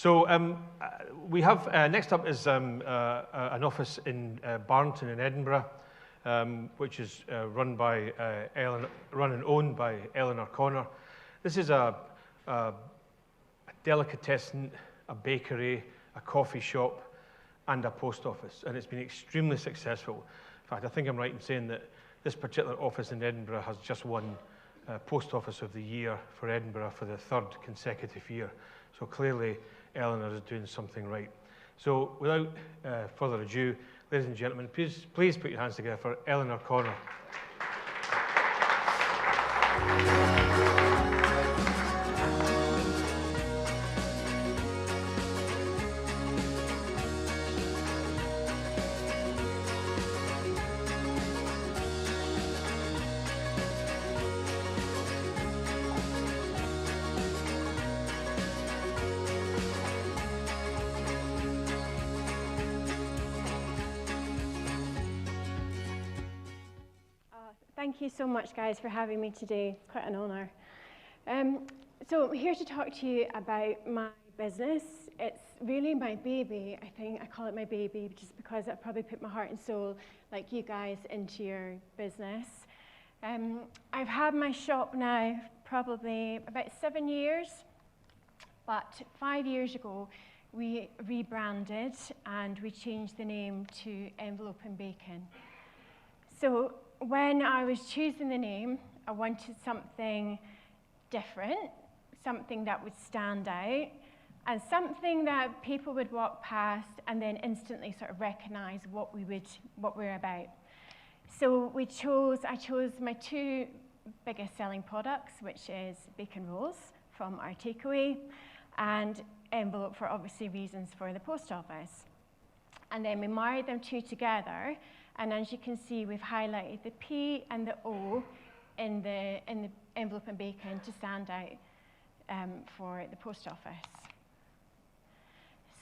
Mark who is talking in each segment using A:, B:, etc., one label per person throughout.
A: So we have, next up is an office in Barnton in Edinburgh, which is run and owned by Eleanor Connor. This is a delicatessen, a bakery, a coffee shop, and a post office, and it's been extremely successful. In fact, I think I'm right in saying that this particular office in Edinburgh has just won Post Office of the Year for Edinburgh for the 3rd consecutive year. So clearly, Eleanor is doing something right. So without further ado, ladies and gentlemen, please put your hands together for Eleanor Connor.
B: Thank you so much, guys, for having me today. Quite an honour. So I'm here to talk to you about my business. It's really my baby, I think. I call it my baby just because I've probably put my heart and soul, like you guys, into your business. I've had my shop now probably about 7 years, but 5 years ago, we rebranded and we changed the name to Envelope and Bacon. So when I was choosing the name, I wanted something different, something that would stand out, and something that people would walk past and then instantly sort of recognize what we're about. So I chose my 2 biggest selling products, which is bacon rolls from our takeaway, and envelope for obviously reasons for the post office. And then we married them 2 together. And as you can see, we've highlighted the P and the O in the envelope and bacon to stand out for the post office.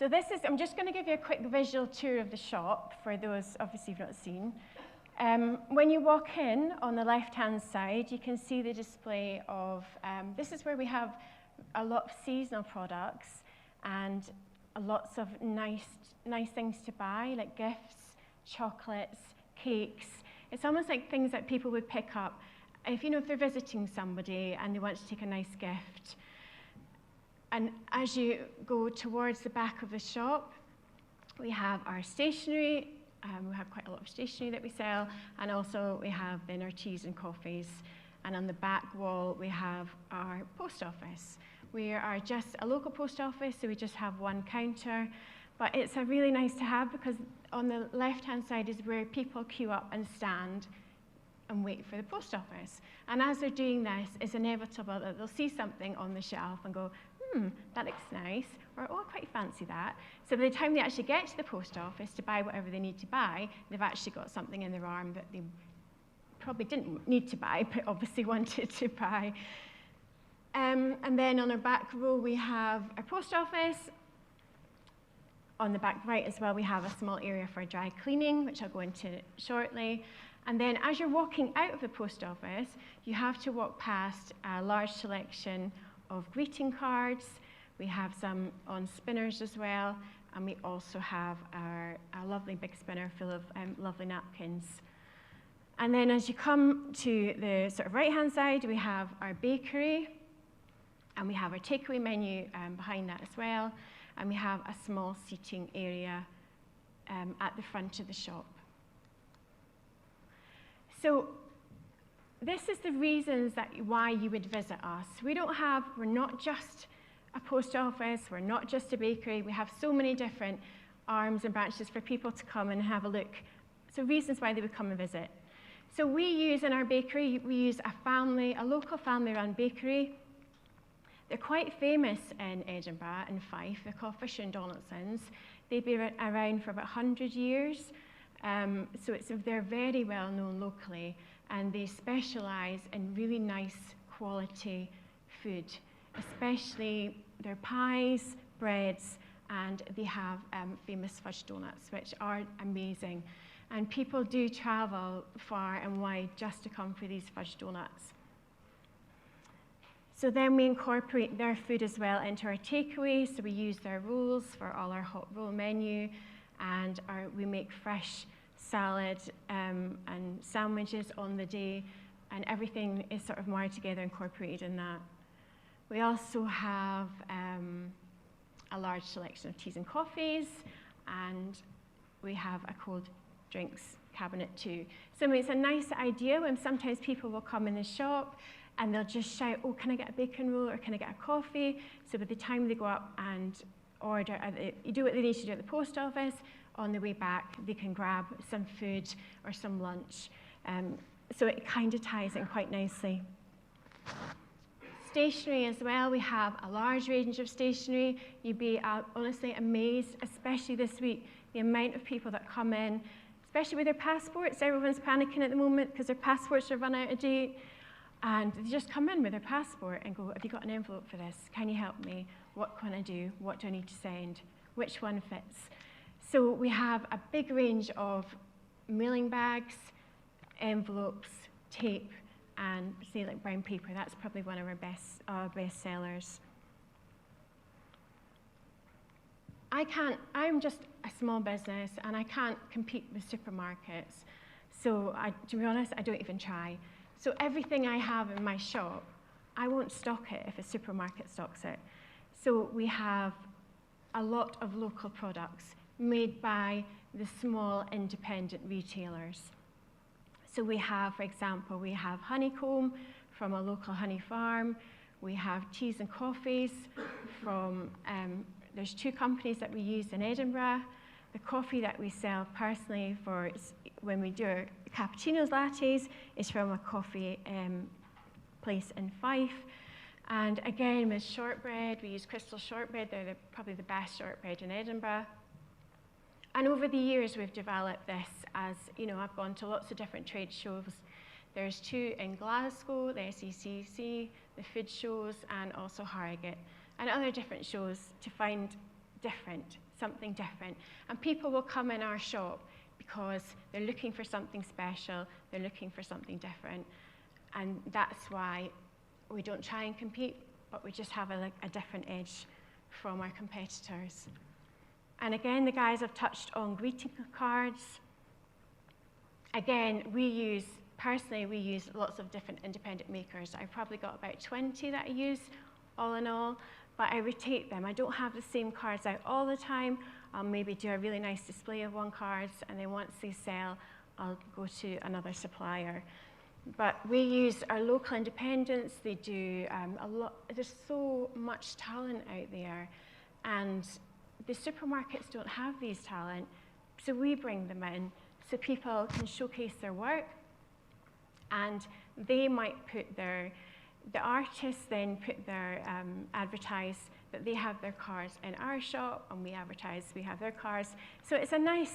B: So I'm just going to give you a quick visual tour of the shop for those, obviously, you've not seen. When you walk in, on the left-hand side, you can see the display of, this is where we have a lot of seasonal products and lots of nice things to buy, like gifts, chocolates, cakes. It's almost like things that people would pick up if they're visiting somebody and they want to take a nice gift. And as you go towards the back of the shop, we have our stationery. We have quite a lot of stationery that we sell, and also we have then our teas and coffees. And on the back wall, we have our post office. We are just a local post office, so we just have 1 counter. But it's a really nice to have because on the left-hand side is where people queue up and stand and wait for the post office. And as they're doing this, it's inevitable that they'll see something on the shelf and go, that looks nice, or oh, I quite fancy that. So by the time they actually get to the post office to buy whatever they need to buy, they've actually got something in their arm that they probably didn't need to buy, but obviously wanted to buy. And then on our back row, we have our post office. On the back right as well, we have a small area for dry cleaning, which I'll go into shortly. And then as you're walking out of the post office, you have to walk past a large selection of greeting cards. We have some on spinners as well, and we also have our lovely big spinner full of lovely napkins. And then as you come to the sort of right-hand side, we have our bakery, and we have our takeaway menu behind that as well. And we have a small seating area at the front of the shop. So this is the reasons why you would visit us. We're not just a post office, we're not just a bakery. We have so many different arms and branches for people to come and have a look. So reasons why they would come and visit. So we use in our bakery, we use a local family-run bakery. They're quite famous in Edinburgh and Fife. They're called Fisher and Donaldson's. They've been around for about 100 years. So they're very well known locally, and they specialize in really nice quality food, especially their pies, breads, and they have famous fudge donuts, which are amazing. And people do travel far and wide just to come for these fudge donuts. So then we incorporate their food as well into our takeaway. So we use their rolls for all our hot roll menu, and we make fresh salad and sandwiches on the day, and everything is sort of married together, incorporated in that. We also have a large selection of teas and coffees, and we have a cold drinks cabinet too. So it's a nice idea when sometimes people will come in the shop and they'll just shout, oh, can I get a bacon roll or can I get a coffee? So by the time they go up and order, you do what they need to do at the post office, on the way back they can grab some food or some lunch. So it kind of ties in quite nicely. Stationery as well, we have a large range of stationery. You'd be honestly amazed, especially this week, the amount of people that come in, especially with their passports. Everyone's panicking at the moment because their passports are run out of date. And they just come in with their passport and go, have you got an envelope for this? Can you help me? What can I do? What do I need to send? Which one fits? So we have a big range of mailing bags, envelopes, tape, and say like brown paper. That's probably one of our best sellers. I'm just a small business and I can't compete with supermarkets. So to be honest, I don't even try. So everything I have in my shop, I won't stock it if a supermarket stocks it. So we have a lot of local products made by the small independent retailers. So we have, for example, we have honeycomb from a local honey farm. We have teas and coffees from, there's 2 companies that we use in Edinburgh. The coffee that we sell personally for when we do our cappuccinos, lattes, is from a coffee place in Fife. And again, with shortbread, we use Crystal shortbread. They're probably the best shortbread in Edinburgh. And over the years, we've developed this as, you know, I've gone to lots of different trade shows. There's 2 in Glasgow, the SECC, the food shows, and also Harrogate, and other different shows to find something different. And people will come in our shop because they're looking for something special, they're looking for something different. And that's why we don't try and compete, but we just have a different edge from our competitors. And again, the guys have touched on greeting cards. Again, personally, we use lots of different independent makers. I've probably got about 20 that I use, all in all, but I rotate them. I don't have the same cards out all the time. I'll maybe do a really nice display of one card, and then once they sell, I'll go to another supplier. But we use our local independents. They do a lot. There's so much talent out there, and the supermarkets don't have these talent, so we bring them in so people can showcase their work, and they might put the artists then put their, advertise that they have their cars in our shop, and we advertise we have their cars. So it's a nice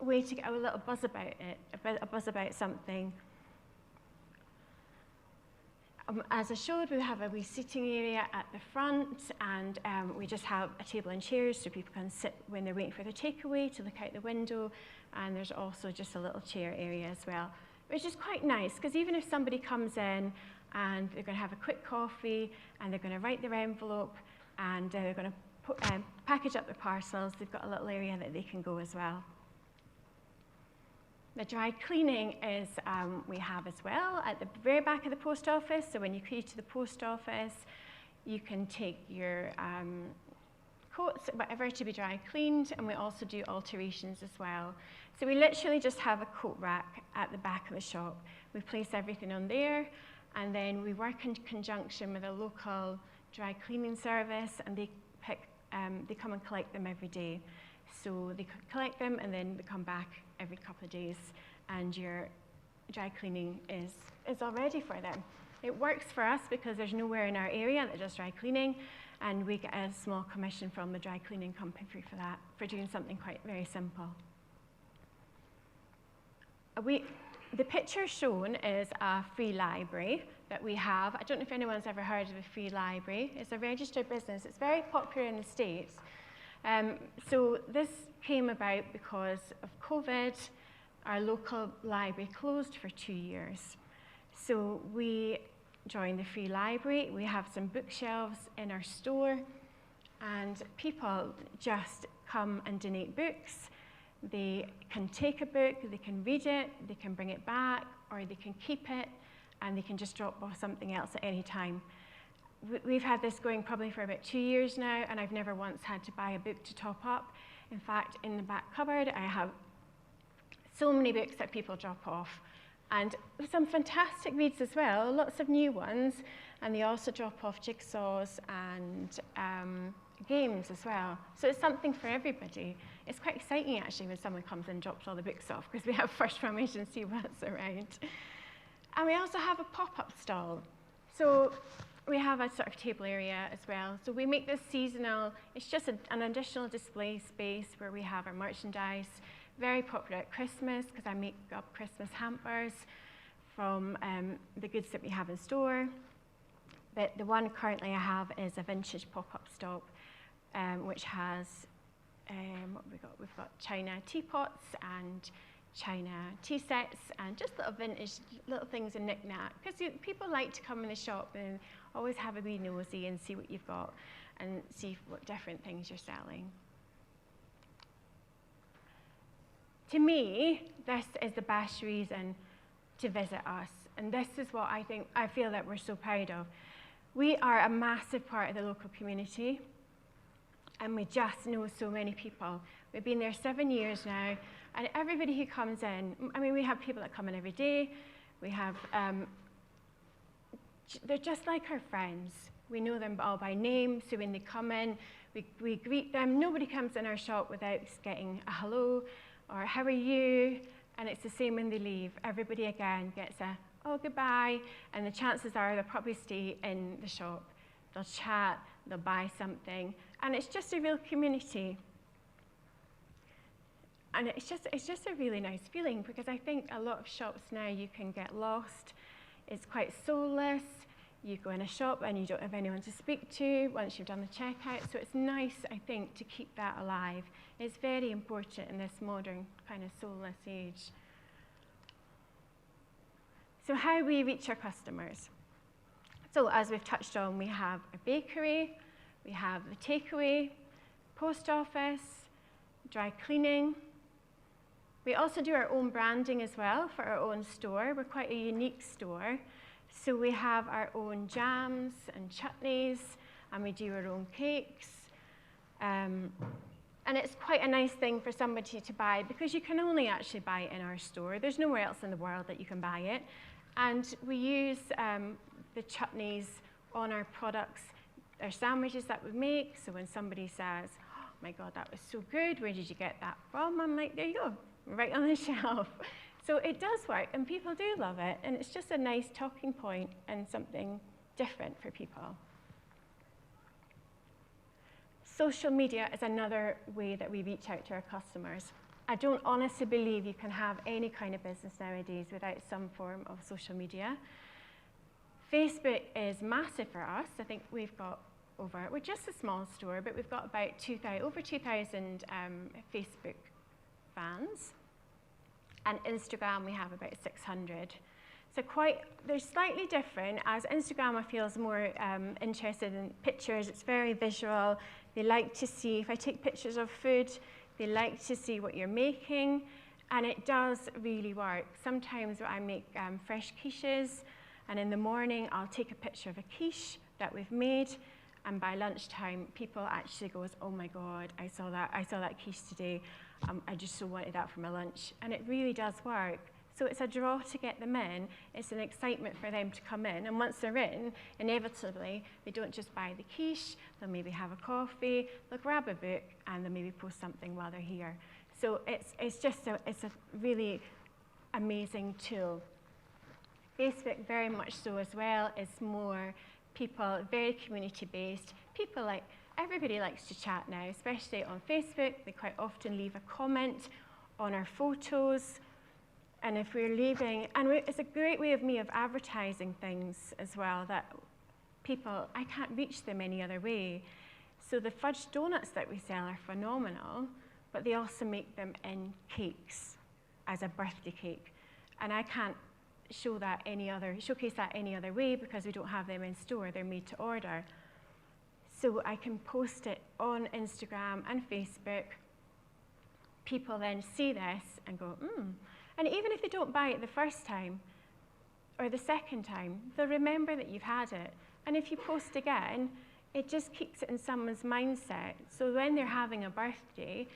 B: way to get a little buzz about it, a buzz about something. As I showed, we have a wee seating area at the front, and we just have a table and chairs so people can sit when they're waiting for their takeaway to look out the window, and there's also just a little chair area as well, which is quite nice, because even if somebody comes in and they're going to have a quick coffee, and they're going to write their envelope, and they're going to package up their parcels, they've got a little area that they can go as well. The dry cleaning is, we have as well at the very back of the post office. So when you go to the post office, you can take your coats, whatever, to be dry cleaned, and we also do alterations as well. So we literally just have a coat rack at the back of the shop. We place everything on there, and then we work in conjunction with a local dry cleaning service, and they come and collect them every day. So they collect them, and then they come back every couple of days, and your dry cleaning is all ready for them. It works for us because there's nowhere in our area that does dry cleaning, and we get a small commission from the dry cleaning company for that, for doing something very simple. The picture shown is a free library that we have. I don't know if anyone's ever heard of a free library. It's a registered business. It's very popular in the States. So this came about because of COVID. Our local library closed for 2 years. So we join the free library. We have some bookshelves in our store, and people just come and donate books. They can take a book, they can read it, they can bring it back, or they can keep it, and they can just drop off something else at any time. We've had this going probably for about 2 years now, and I've never once had to buy a book to top up. In fact, in the back cupboard, I have so many books that people drop off. And some fantastic reads as well, lots of new ones, and they also drop off jigsaws and games as well. So it's something for everybody. It's quite exciting actually when someone comes and drops all the books off, because we have first rummage and see what's around. And we also have a pop-up stall. So we have a sort of table area as well. So we make this seasonal. It's just an additional display space where we have our merchandise. Very popular at Christmas, because I make up Christmas hampers from the goods that we have in store. But the one currently I have is a vintage pop-up stop, which has, what have we got? We've got China teapots and China tea sets, and just little vintage little things and knick-knack. Because people like to come in the shop and always have a wee nosy and see what you've got and see what different things you're selling. To me, this is the best reason to visit us, and this is what I feel that we're so proud of. We are a massive part of the local community, and we just know so many people. We've been there 7 years now, and everybody who comes in, I mean, we have people that come in every day. We have, they're just like our friends. We know them all by name, so when they come in, we greet them. Nobody comes in our shop without getting a hello, or how are you? And it's the same when they leave. Everybody again gets a, oh, goodbye, and the chances are they'll probably stay in the shop. They'll chat, they'll buy something, and it's just a real community. And it's just a really nice feeling, because I think a lot of shops now you can get lost. It's quite soulless. You go in a shop and you don't have anyone to speak to once you've done the checkout. So it's nice, I think, to keep that alive. It's very important in this modern kind of soulless age. So how we reach our customers. So as we've touched on, we have a bakery, we have the takeaway, post office, dry cleaning. We also do our own branding as well for our own store. We're quite a unique store. So we have our own jams and chutneys, and we do our own cakes. And it's quite a nice thing for somebody to buy, because you can only actually buy it in our store. There's nowhere else in the world that you can buy it. And we use the chutneys on our products, our sandwiches that we make. So when somebody says, oh my God, that was so good, where did you get that from? I'm like, there you go, right on the shelf. So it does work, and people do love it, and it's just a nice talking point and something different for people. Social media is another way that we reach out to our customers. I don't honestly believe you can have any kind of business nowadays without some form of social media. Facebook is massive for us. I think we're just a small store, but we've got about over 2,000 Facebook fans. And Instagram, we have about 600. So they're slightly different, as Instagram I feel is more interested in pictures. It's very visual. They like to see, if I take pictures of food, they like to see what you're making, and it does really work. Sometimes I make fresh quiches, and in the morning I'll take a picture of a quiche that we've made, and by lunchtime people actually goes, oh my God, I saw that quiche today. I just so wanted that for my lunch, and it really does work. So it's a draw to get them in. It's an excitement for them to come in, and once they're in, inevitably, they don't just buy the quiche, they'll maybe have a coffee, they'll grab a book, and they'll maybe post something while they're here. So it's a really amazing tool. Facebook very much so as well. It's more people, very community-based. Everybody likes to chat now, especially on Facebook. They quite often leave a comment on our photos. And if we're leaving, it's a great way of advertising things as well, that people, I can't reach them any other way. So the fudge donuts that we sell are phenomenal, but they also make them in cakes as a birthday cake. And I can't showcase that any other way because we don't have them in store. They're made to order. So I can post it on Instagram and Facebook. People then see this and go, And even if they don't buy it the first time or the second time, they'll remember that you've had it. And if you post again, it just keeps it in someone's mindset. So when they're having a birthday,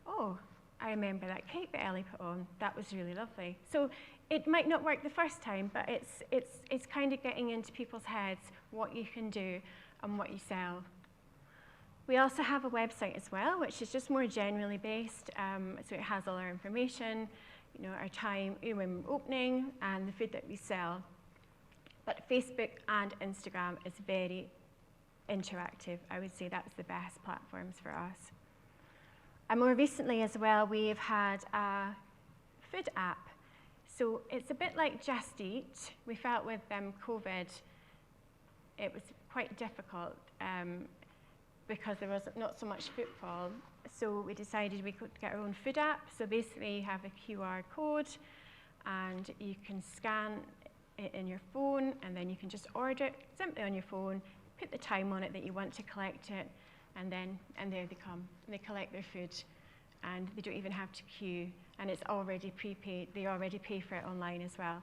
B: oh, I remember that cake that Ellie put on. That was really lovely. So it might not work the first time, but it's kind of getting into people's heads what you can do and what you sell. We also have a website as well, which is just more generally based. So it has all our information, our time, when we're opening, and the food that we sell. But Facebook and Instagram is very interactive. I would say that's the best platforms for us. And more recently as well, we've had a food app. So it's a bit like Just Eat. We felt with COVID, it was quite difficult because there was not so much footfall. So we decided we could get our own food app. So basically you have a QR code and you can scan it in your phone, and then you can just order it simply on your phone, put the time on it that you want to collect it, and there they come. They collect their food, and they don't even have to queue, and it's already prepaid. They already pay for it online as well.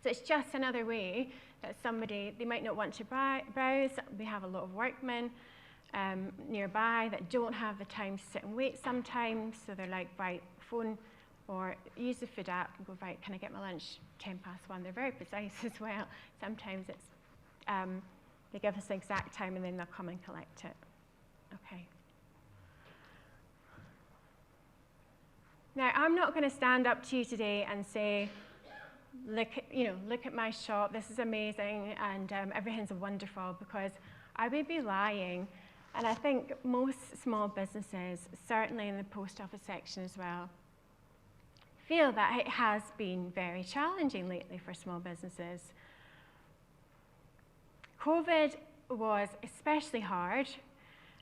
B: So it's just another way that they might not want to browse. We have a lot of workmen nearby that don't have the time to sit and wait sometimes, so they're like, right, phone or use the food app and go, right, can I get my lunch 1:10. They're very precise as well. Sometimes it's they give us the exact time and then they'll come and collect it. Okay. Now, I'm not going to stand up to you today and say, look at my shop, this is amazing, and everything's wonderful, because I would be lying. And I think most small businesses, certainly in the post office section as well, feel that it has been very challenging lately for small businesses. COVID was especially hard,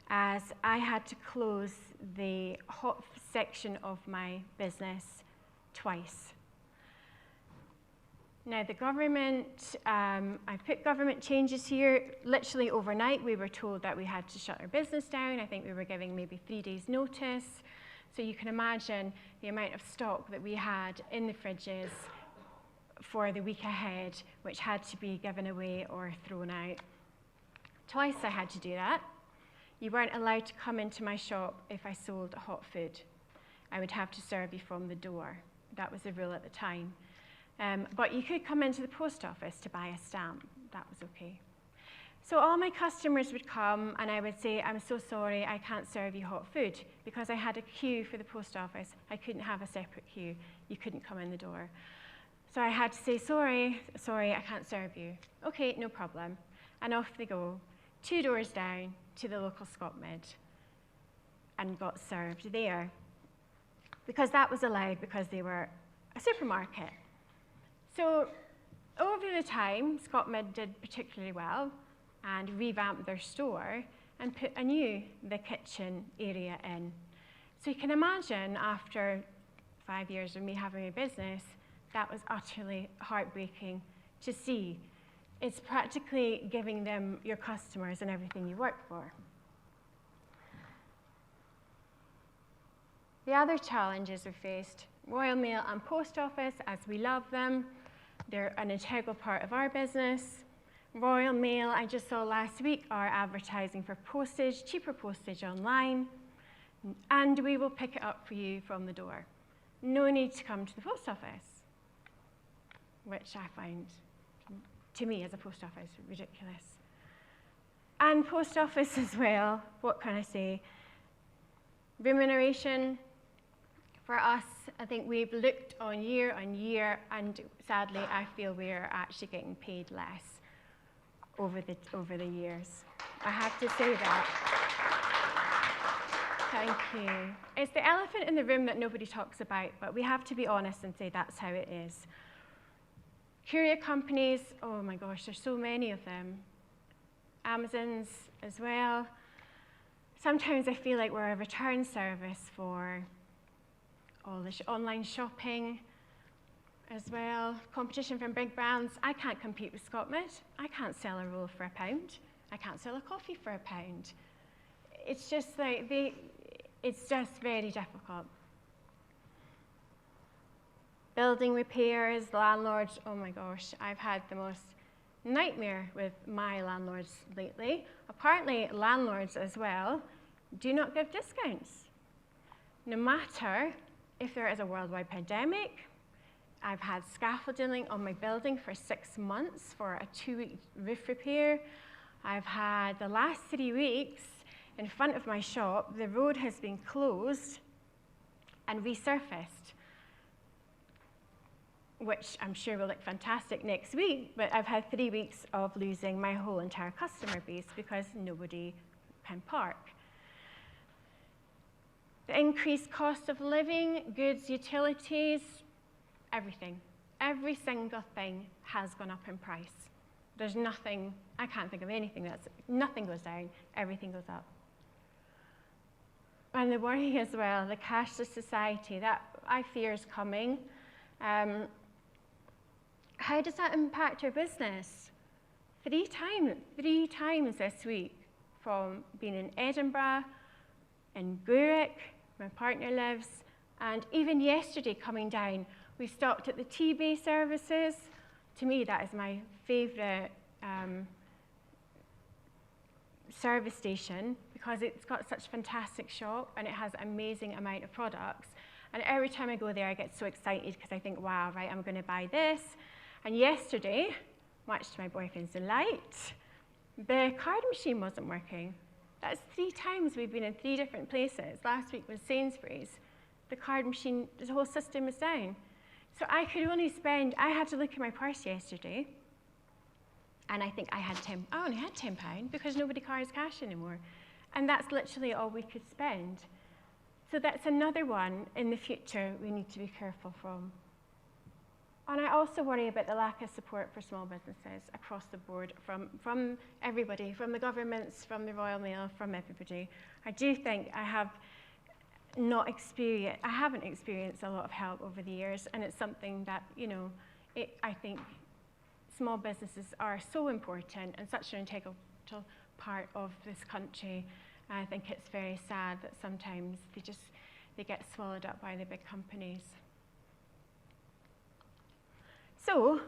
B: as I had to close the hot section of my business twice. Now the government, I put government changes here. Literally overnight we were told that we had to shut our business down. I think we were giving maybe 3 days notice. So you can imagine the amount of stock that we had in the fridges for the week ahead, which had to be given away or thrown out. Twice I had to do that. You weren't allowed to come into my shop if I sold hot food. I would have to serve you from the door. That was the rule at the time. But you could come into the post office to buy a stamp. That was okay. So all my customers would come and I would say, I'm so sorry, I can't serve you hot food, because I had a queue for the post office. I couldn't have a separate queue. You couldn't come in the door. So I had to say, sorry, I can't serve you. Okay, no problem. And off they go, 2 doors down to the local Scotmid, and got served there. Because that was allowed, because they were a supermarket. So over the time, Scotmid did particularly well and revamped their store and put the kitchen area in. So you can imagine, after 5 years of me having a business, that was utterly heartbreaking to see. It's practically giving them your customers and everything you work for. The other challenges we faced, Royal Mail and Post Office, as we love them, they're an integral part of our business. Royal Mail, I just saw last week, are advertising for postage, cheaper postage online, and we will pick it up for you from the door. No need to come to the post office, which I find, to me as a post office, ridiculous. And post office as well, what can I say? Remuneration, for us, I think we've looked on year, and sadly, I feel we're actually getting paid less over the years. I have to say that. Thank you. It's the elephant in the room that nobody talks about, but we have to be honest and say that's how it is. Courier companies, oh my gosh, there's so many of them. Amazon's as well. Sometimes I feel like we're a return service for all the online shopping. as well. Competition from big brands. I can't compete with Scotmid. I can't sell a roll for £1. I can't sell a coffee for £1. It's just like it's just very difficult. Building repairs, landlords, oh my gosh, I've had the most nightmare with my landlords lately. Apparently, landlords as well do not give discounts. No matter if there is a worldwide pandemic. I've had scaffolding on my building for 6 months for a 2-week roof repair. I've had the last 3 weeks in front of my shop, the road has been closed and resurfaced, which I'm sure will look fantastic next week, but I've had 3 weeks of losing my whole entire customer base because nobody can park. The increased cost of living, goods, utilities, everything. Every single thing has gone up in price. There's nothing, I can't think of anything nothing goes down, everything goes up. And the worry as well, the cashless society, that I fear is coming. How does that impact our business? 3 times this week, from being in Edinburgh, in Berwick, my partner lives, and even yesterday coming down, we stopped at the T-Bay services. To me, that is my favourite service station because it's got such a fantastic shop and it has an amazing amount of products. And every time I go there, I get so excited because I think, wow, right, I'm going to buy this. And yesterday, much to my boyfriend's delight, the card machine wasn't working. That's 3 times we've been in 3 different places. Last week was Sainsbury's. The card machine, the whole system was down. So I could only spend, I had to look at my purse yesterday, and I think I only had £10 because nobody carries cash anymore. And that's literally all we could spend. So that's another one in the future we need to be careful from. And I also worry about the lack of support for small businesses across the board from everybody, from the governments, from the Royal Mail, from everybody. I do think I haven't experienced a lot of help over the years, and it's something that, I think small businesses are so important and such an integral part of this country. I think it's very sad that sometimes they get swallowed up by the big companies. So,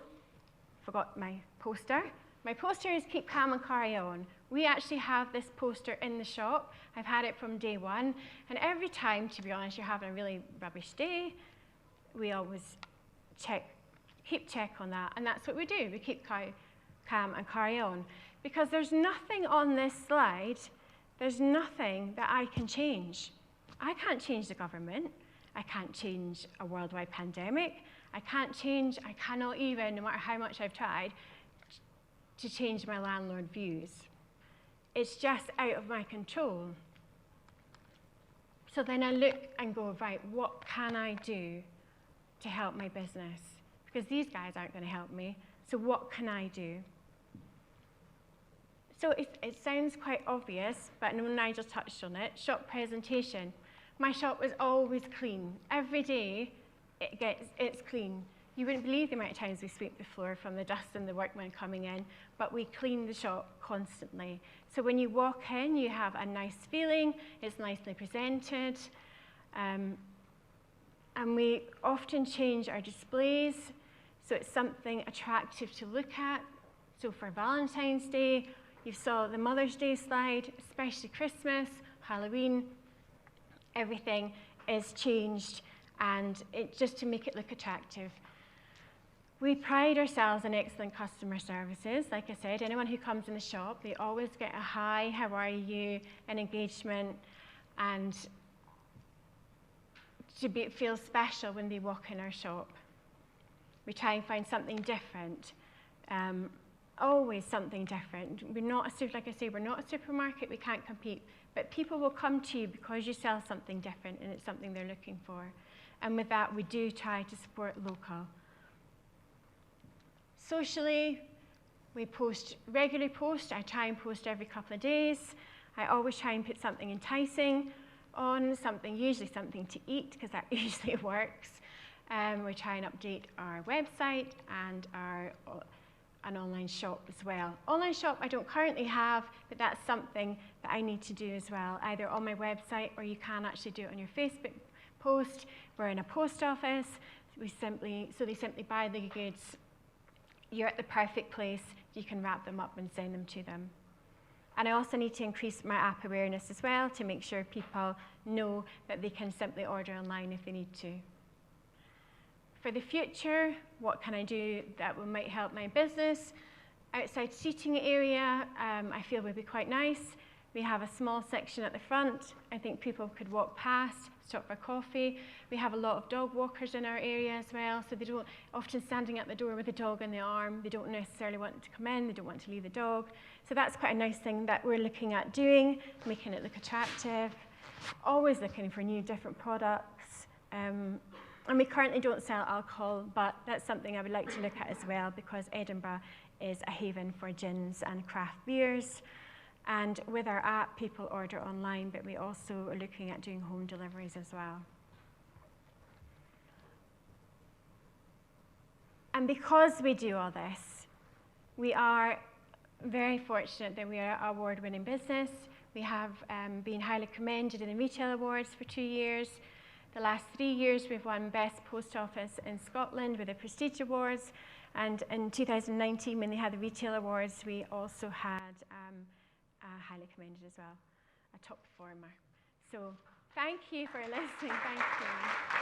B: forgot my poster. My poster is Keep Calm and Carry On. We actually have this poster in the shop. I've had it from day one. And every time, to be honest, you're having a really rubbish day, we always keep check on that. And that's what we do. We keep calm and carry on. Because there's nothing on this slide, there's nothing that I can change. I can't change the government. I can't change a worldwide pandemic. I cannot even, no matter how much I've tried, to change my landlord views. It's just out of my control. So then I look and go, right, what can I do to help my business? Because these guys aren't going to help me, so what can I do? So it sounds quite obvious, but Nigel touched on it. Shop presentation. My shop is always clean. Every day, it's clean. You wouldn't believe the amount of times we sweep the floor from the dust and the workmen coming in, but we clean the shop constantly. So when you walk in, you have a nice feeling, it's nicely presented, and we often change our displays, so it's something attractive to look at. So for Valentine's Day, you saw the Mother's Day slide, especially Christmas, Halloween, everything is changed, and just to make it look attractive. We pride ourselves on excellent customer services. Like I said, anyone who comes in the shop, they always get a hi, how are you, an engagement, and to feel special when they walk in our shop. We try and find something different, always something different. We're not like I say, we're not a supermarket, we can't compete, but people will come to you because you sell something different and it's something they're looking for. And with that, we do try to support local. Socially, we regularly post. I try and post every couple of days. I always try and put something enticing on, usually something to eat, because that usually works. We try and update our website and an online shop as well. Online shop I don't currently have, but that's something that I need to do as well, either on my website or you can actually do it on your Facebook post. We're in a post office. They simply buy the goods. You're at the perfect place. You can wrap them up and send them to them. And I also need to increase my app awareness as well to make sure people know that they can simply order online if they need to. For the future, what can I do that might help my business? Outside seating area, I feel would be quite nice. We have a small section at the front. I think people could walk past, stop for coffee. We have a lot of dog walkers in our area as well, so they don't, often standing at the door with a dog on the arm, they don't necessarily want to come in, they don't want to leave the dog. So that's quite a nice thing that we're looking at doing, making it look attractive, always looking for new, different products. And we currently don't sell alcohol, but that's something I would like to look at as well, because Edinburgh is a haven for gins and craft beers. And with our app, people order online, but we also are looking at doing home deliveries as well. And because we do all this, we are very fortunate that we are an award-winning business. We have been highly commended in the Retail Awards for 2 years. The last 3 years, we've won Best Post Office in Scotland with the Prestige Awards. And in 2019, when they had the Retail Awards, we also had highly commended as well, a top performer. So thank you for listening. Thank you.